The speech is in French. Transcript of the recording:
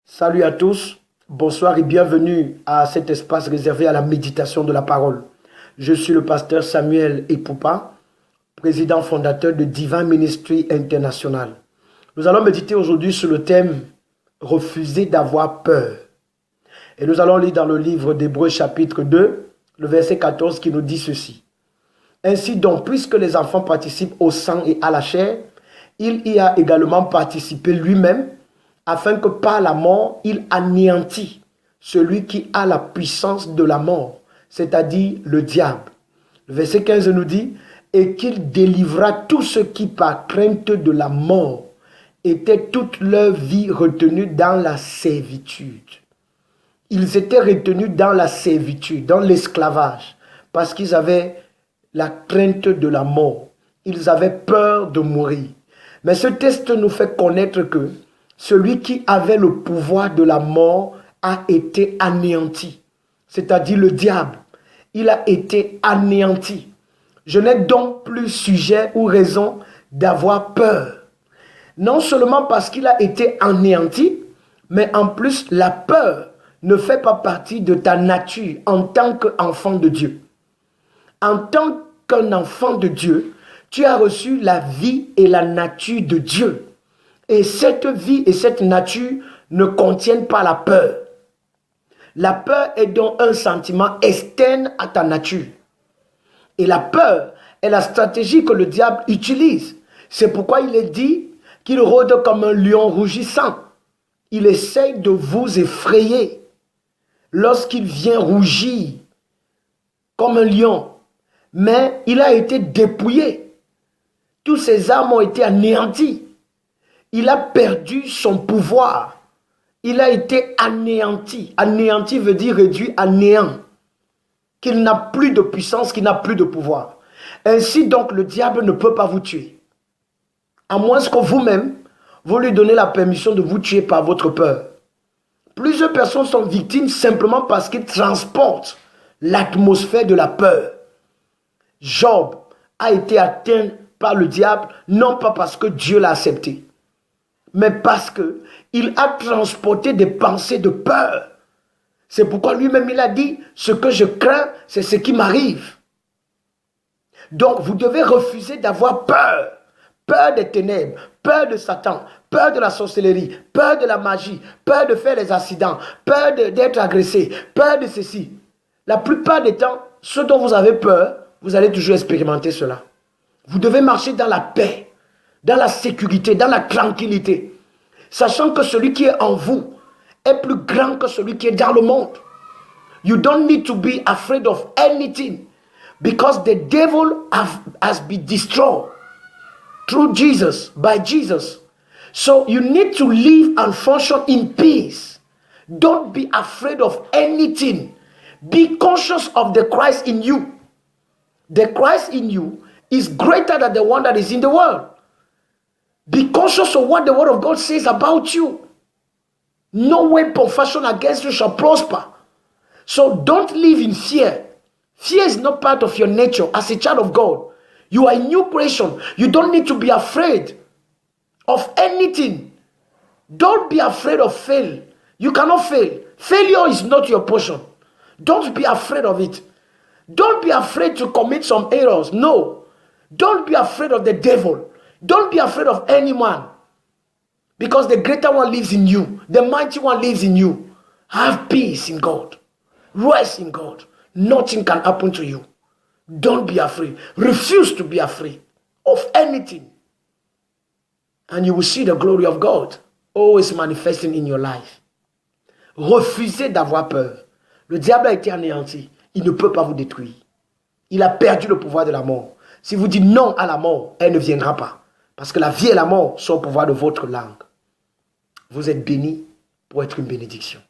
Salut à tous, bonsoir et bienvenue à cet espace réservé à la méditation de la parole. Je suis le pasteur Samuel Epoupa, président fondateur de Divine Ministry International. Nous allons méditer aujourd'hui sur le thème « Refuser d'avoir peur ». Et nous allons lire dans le livre d'Hébreux chapitre 2, le verset 14 qui nous dit ceci. « Ainsi donc, puisque les enfants participent au sang et à la chair, il y a également participé lui-même, afin que par la mort, il anéantit celui qui a la puissance de la mort, c'est-à-dire le diable. » Le verset 15 nous dit « Et qu'il délivra tous ceux qui, par crainte de la mort, étaient toute leur vie retenus dans la servitude. » Ils étaient retenus dans la servitude, dans l'esclavage, parce qu'ils avaient la crainte de la mort. Ils avaient peur de mourir. Mais ce texte nous fait connaître que celui qui avait le pouvoir de la mort a été anéanti, c'est-à-dire le diable. Il a été anéanti. Je n'ai donc plus sujet ou raison d'avoir peur. Non seulement parce qu'il a été anéanti, mais en plus la peur ne fait pas partie de ta nature en tant qu'enfant de Dieu. En tant qu'un enfant de Dieu, tu as reçu la vie et la nature de Dieu. Et cette vie et cette nature ne contiennent pas la peur. La peur est donc un sentiment externe à ta nature. Et la peur est la stratégie que le diable utilise. C'est pourquoi il est dit qu'il rôde comme un lion rougissant. Il essaye de vous effrayer lorsqu'il vient rougir comme un lion. Mais il a été dépouillé. Tous ses armes ont été anéanties. Il a perdu son pouvoir. Il a été anéanti. Anéanti veut dire réduit à néant. Qu'il n'a plus de puissance, qu'il n'a plus de pouvoir. Ainsi donc, le diable ne peut pas vous tuer. À moins que vous-même, vous lui donnez la permission de vous tuer par votre peur. Plusieurs personnes sont victimes simplement parce qu'ils transportent l'atmosphère de la peur. Job a été atteint par le diable, non pas parce que Dieu l'a accepté, mais parce qu'il a transporté des pensées de peur. C'est pourquoi lui-même il a dit, ce que je crains, c'est ce qui m'arrive. Donc vous devez refuser d'avoir peur. Peur des ténèbres, peur de Satan, peur de la sorcellerie, peur de la magie, peur de faire les accidents, peur d'être agressé, peur de ceci. La plupart des temps, ce dont vous avez peur, vous allez toujours expérimenter cela. Vous devez marcher dans la paix, dans la sécurité, dans la tranquillité, sachant que celui qui est en vous est plus grand que celui qui est dans le monde. You don't need to be afraid of anything because the devil has been destroyed through Jesus, by Jesus. So you need to live and function in peace. Don't be afraid of anything. Be conscious of the Christ in you. The Christ in you is greater than the one that is in the world. Be conscious of what the word of God says about you. No weapon fashioned against you shall prosper. So don't live in fear. Fear is not part of your nature as a child of God. You are a new creation. You don't need to be afraid of anything. Don't be afraid of fail. You cannot fail. Failure is not your portion. Don't be afraid of it. Don't be afraid to commit some errors. No. Don't be afraid of the devil. Don't be afraid of anyone. Because the greater one lives in you. The mighty one lives in you. Have peace in God. Rest in God. Nothing can happen to you. Don't be afraid. Refuse to be afraid of anything. And you will see the glory of God always manifesting in your life. Refusez d'avoir peur. Le diable a été anéanti. Il ne peut pas vous détruire. Il a perdu le pouvoir de la mort. Si vous dites non à la mort, elle ne viendra pas. Parce que la vie et la mort sont au pouvoir de votre langue. Vous êtes bénis pour être une bénédiction.